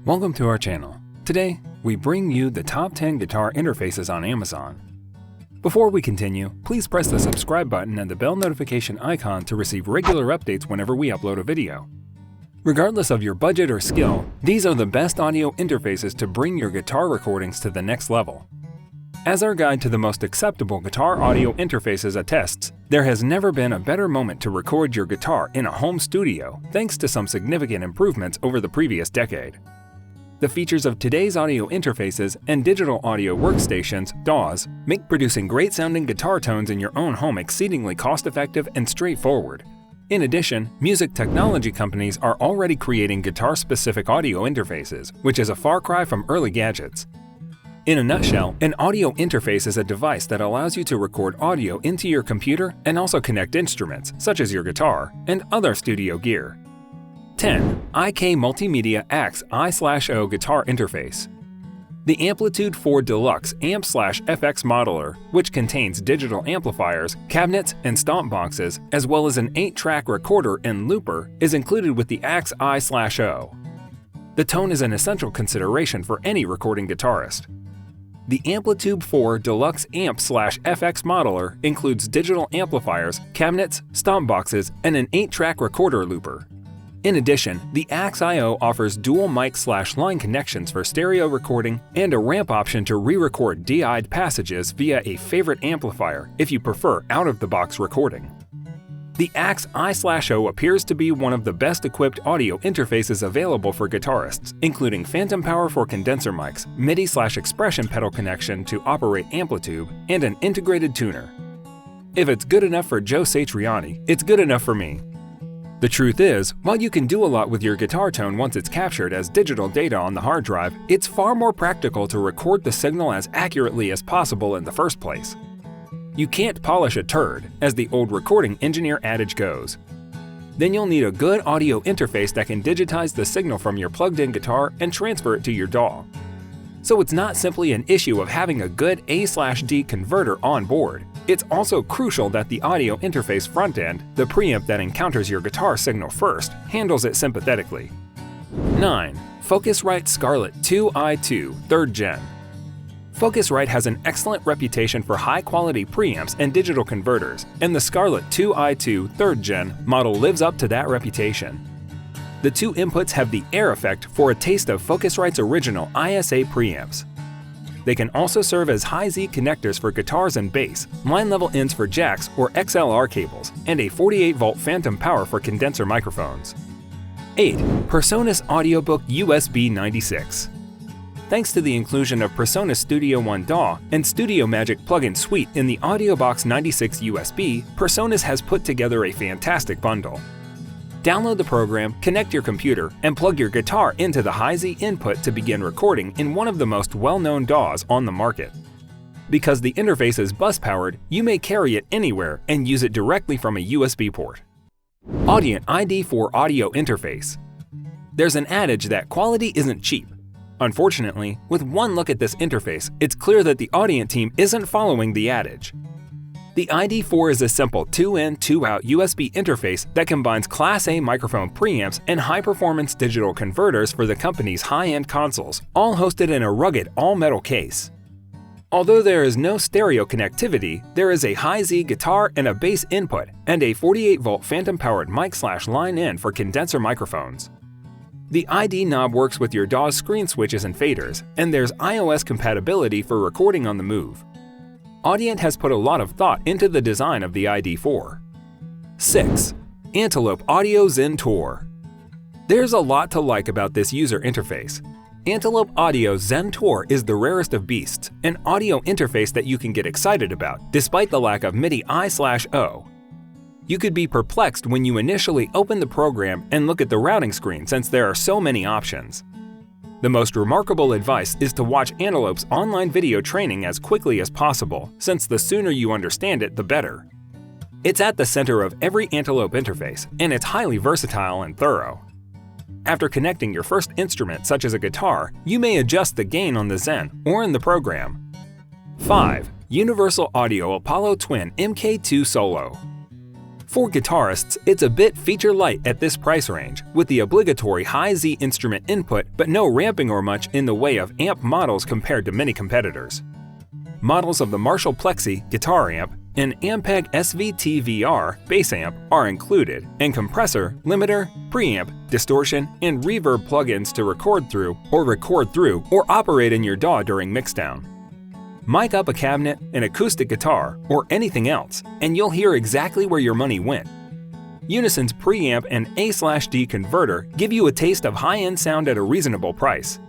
Welcome to our channel. Today, we bring you the top 10 guitar interfaces on Amazon. Before we continue, please press the subscribe button and the bell notification icon to receive regular updates whenever we upload a video. Regardless of your budget or skill, these are the best audio interfaces to bring your guitar recordings to the next level. As our guide to the most acceptable guitar audio interfaces attests, there has never been a better moment to record your guitar in a home studio thanks to some significant improvements over the previous decade. The features of today's audio interfaces and digital audio workstations, DAWs, make producing great-sounding guitar tones in your own home exceedingly cost-effective and straightforward. In addition, music technology companies are already creating guitar-specific audio interfaces, which is a far cry from early gadgets. In a nutshell, an audio interface is a device that allows you to record audio into your computer and also connect instruments, such as your guitar, and other studio gear. 10. IK Multimedia Axe I/O Guitar Interface. The Amplitude 4 Deluxe Amp/FX Modeler, which contains digital amplifiers, cabinets, and stomp boxes, as well as an 8-track recorder and looper, is included with the Axe I/O. The tone is an essential consideration for any recording guitarist. The Amplitude 4 Deluxe Amp/FX Modeler includes digital amplifiers, cabinets, stomp boxes, and an 8-track recorder looper. In addition, the Axe.io offers dual mic/line connections for stereo recording and a ramp option to re-record DI'd passages via a favorite amplifier if you prefer out-of-the-box recording. The Axe I/O appears to be one of the best-equipped audio interfaces available for guitarists, including phantom power for condenser mics, MIDI/expression pedal connection to operate Amplitude, and an integrated tuner. If it's good enough for Joe Satriani, it's good enough for me. The truth is, while you can do a lot with your guitar tone once it's captured as digital data on the hard drive, it's far more practical to record the signal as accurately as possible in the first place. You can't polish a turd, as the old recording engineer adage goes. Then you'll need a good audio interface that can digitize the signal from your plugged-in guitar and transfer it to your DAW. So it's not simply an issue of having a good A/D converter on board. It's also crucial that the audio interface front end, the preamp that encounters your guitar signal first, handles it sympathetically. 9. Focusrite Scarlett 2i2 3rd Gen. Focusrite has an excellent reputation for high-quality preamps and digital converters, and the Scarlett 2i2 3rd Gen model lives up to that reputation. The two inputs have the air effect for a taste of Focusrite's original ISA preamps. They can also serve as high-Z connectors for guitars and bass, line-level ends for jacks or XLR cables, and a 48-volt phantom power for condenser microphones. 8. Presonus Audiobox USB 96. Thanks to the inclusion of Presonus Studio One DAW and Studio Magic plugin suite in the Audiobox 96 USB, Presonus has put together a fantastic bundle. Download the program, connect your computer, and plug your guitar into the high-Z input to begin recording in one of the most well-known DAWs on the market. Because the interface is bus-powered, you may carry it anywhere and use it directly from a USB port. Audient ID4 Audio Interface. There's an adage that quality isn't cheap. Unfortunately, with one look at this interface, it's clear that the Audient team isn't following the adage. The ID4 is a simple 2-in, 2-out USB interface that combines Class A microphone preamps and high-performance digital converters for the company's high-end consoles, all hosted in a rugged all-metal case. Although there is no stereo connectivity, there is a high-Z guitar and a bass input, and a 48-volt phantom-powered mic/line in for condenser microphones. The ID knob works with your DAW's screen switches and faders, and there's iOS compatibility for recording on the move. Audient has put a lot of thought into the design of the ID4. 6. Antelope Audio Zen Tour. There's a lot to like about this user interface. Antelope Audio Zen Tour is the rarest of beasts, an audio interface that you can get excited about, despite the lack of MIDI I/O. You could be perplexed when you initially open the program and look at the routing screen since there are so many options. The most remarkable advice is to watch Antelope's online video training as quickly as possible, since the sooner you understand it, the better. It's at the center of every Antelope interface, and it's highly versatile and thorough. After connecting your first instrument, such as a guitar, you may adjust the gain on the Zen or in the program. 5. Universal Audio Apollo Twin MKII Solo. For guitarists, it's a bit feature light at this price range, with the obligatory high Z instrument input but no ramping or much in the way of amp models compared to many competitors. Models of the Marshall Plexi guitar amp and Ampeg SVT-VR bass amp are included, and compressor, limiter, preamp, distortion, and reverb plugins to record through or operate in your DAW during mixdown. Mic up a cabinet, an acoustic guitar, or anything else, and you'll hear exactly where your money went. Unison's preamp and A/D converter give you a taste of high-end sound at a reasonable price.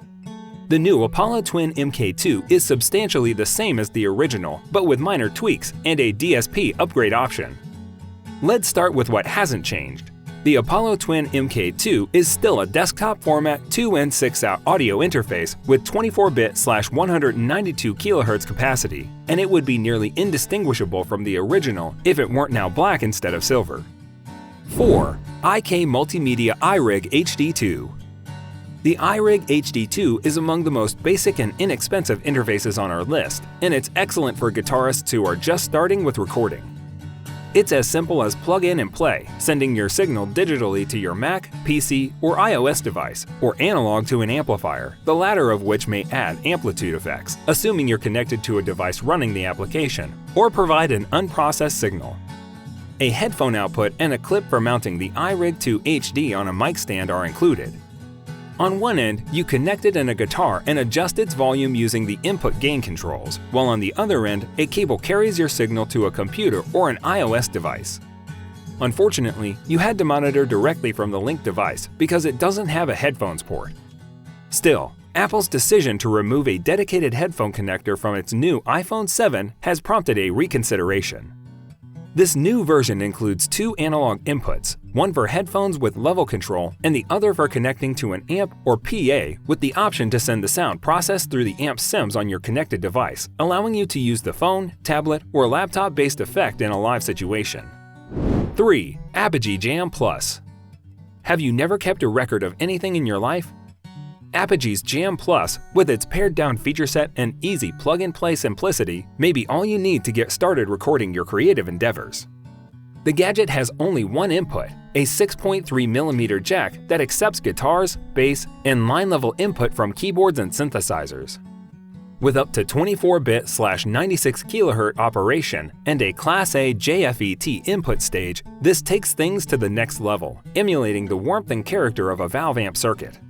The new Apollo Twin MK2 is substantially the same as the original, but with minor tweaks and a DSP upgrade option. Let's start with what hasn't changed. The Apollo Twin MK2 is still a desktop format 2-in 6-out audio interface with 24-bit/192 kHz capacity, and it would be nearly indistinguishable from the original if it weren't now black instead of silver. 4. IK Multimedia iRig HD2. The iRig HD2 is among the most basic and inexpensive interfaces on our list, and it's excellent for guitarists who are just starting with recording. It's as simple as plug in and play, sending your signal digitally to your Mac, PC, or iOS device, or analog to an amplifier, the latter of which may add amplitude effects, assuming you're connected to a device running the application, or provide an unprocessed signal. A headphone output and a clip for mounting the iRig 2 HD on a mic stand are included. On one end, you connect it in a guitar and adjust its volume using the input gain controls, while on the other end, a cable carries your signal to a computer or an iOS device. Unfortunately, you had to monitor directly from the linked device because it doesn't have a headphones port. Still, Apple's decision to remove a dedicated headphone connector from its new iPhone 7 has prompted a reconsideration. This new version includes 2 analog inputs, one for headphones with level control and the other for connecting to an amp or PA with the option to send the sound processed through the amp sims on your connected device, allowing you to use the phone, tablet, or laptop-based effect in a live situation. 3. Apogee Jam Plus. Have you never kept a record of anything in your life? Apogee's Jam Plus, with its pared-down feature set and easy plug-and-play simplicity, may be all you need to get started recording your creative endeavors. The gadget has only one input, a 6.3mm jack that accepts guitars, bass, and line-level input from keyboards and synthesizers. With up to 24-bit/96 kHz operation and a Class A JFET input stage, this takes things to the next level, emulating the warmth and character of a valve amp circuit.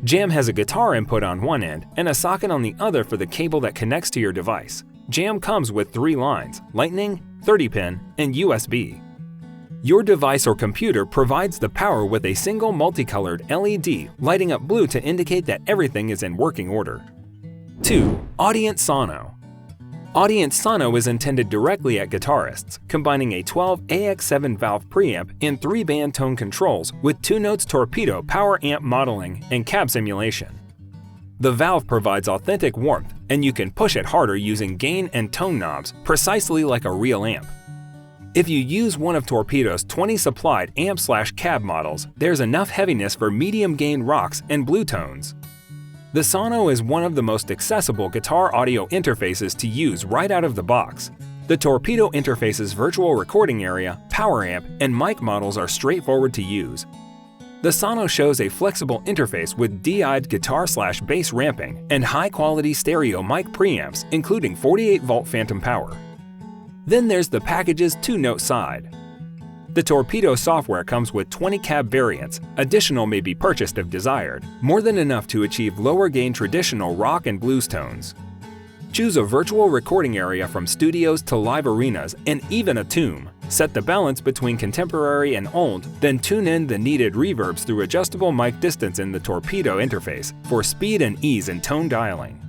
Jam has a guitar input on one end and a socket on the other for the cable that connects to your device. Jam comes with 3 lines: Lightning, 30-pin, and USB. Your device or computer provides the power with a single multicolored LED lighting up blue to indicate that everything is in working order. 2. Audient Sono. Audient Sono is intended directly at guitarists, combining a 12 AX7 valve preamp and 3-band tone controls with 2 notes torpedo power amp modeling and cab simulation. The valve provides authentic warmth, and you can push it harder using gain and tone knobs, precisely like a real amp. If you use one of Torpedo's 20 supplied amp/cab models, there's enough heaviness for medium gain rocks and blue tones. The Sono is one of the most accessible guitar audio interfaces to use right out of the box. The Torpedo interface's virtual recording area, power amp, and mic models are straightforward to use. The Sono shows a flexible interface with DI'd guitar/bass ramping and high-quality stereo mic preamps, including 48-volt phantom power. Then there's the package's 2-note side. The Torpedo software comes with 20 cab variants. Additional may be purchased if desired, more than enough to achieve lower gain traditional rock and blues tones. Choose a virtual recording area from studios to live arenas and even a tomb. Set the balance between contemporary and old, then tune in the needed reverbs through adjustable mic distance in the Torpedo interface for speed and ease in tone dialing.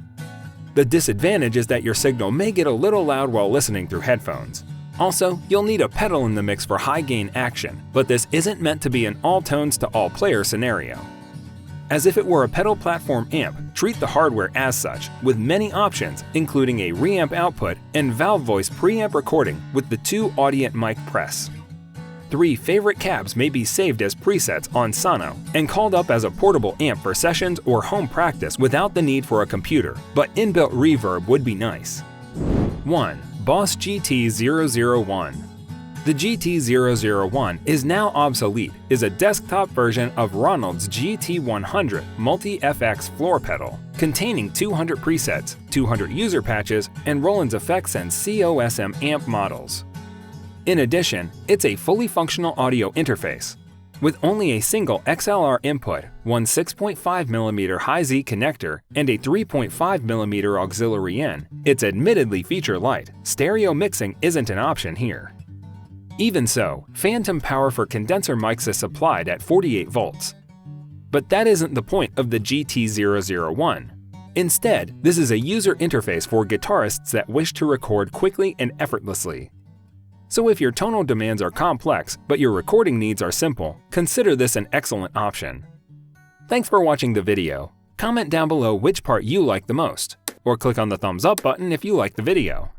The disadvantage is that your signal may get a little loud while listening through headphones. Also, you'll need a pedal in the mix for high-gain action, but this isn't meant to be an all-tones-to-all-player scenario. As if it were a pedal platform amp, treat the hardware as such, with many options, including a reamp output and valve voice preamp recording with the 2 Audient mic press. 3 favorite cabs may be saved as presets on Sono and called up as a portable amp for sessions or home practice without the need for a computer, but inbuilt reverb would be nice. 1. Boss GT001. The GT001 is now obsolete, is a desktop version of Ronald's GT100 Multi-FX floor pedal, containing 200 presets, 200 user patches, and Roland's effects and COSM amp models. In addition, it's a fully functional audio interface. With only a single XLR input, one 6.5mm high-Z connector, and a 3.5mm auxiliary in, it's admittedly feature-light. Stereo mixing isn't an option here. Even so, phantom power for condenser mics is supplied at 48 volts. But that isn't the point of the GT001. Instead, this is a user interface for guitarists that wish to record quickly and effortlessly. So if your tonal demands are complex, but your recording needs are simple, consider this an excellent option. Thanks for watching the video. Comment down below which part you like the most, or click on the thumbs up button if you like the video.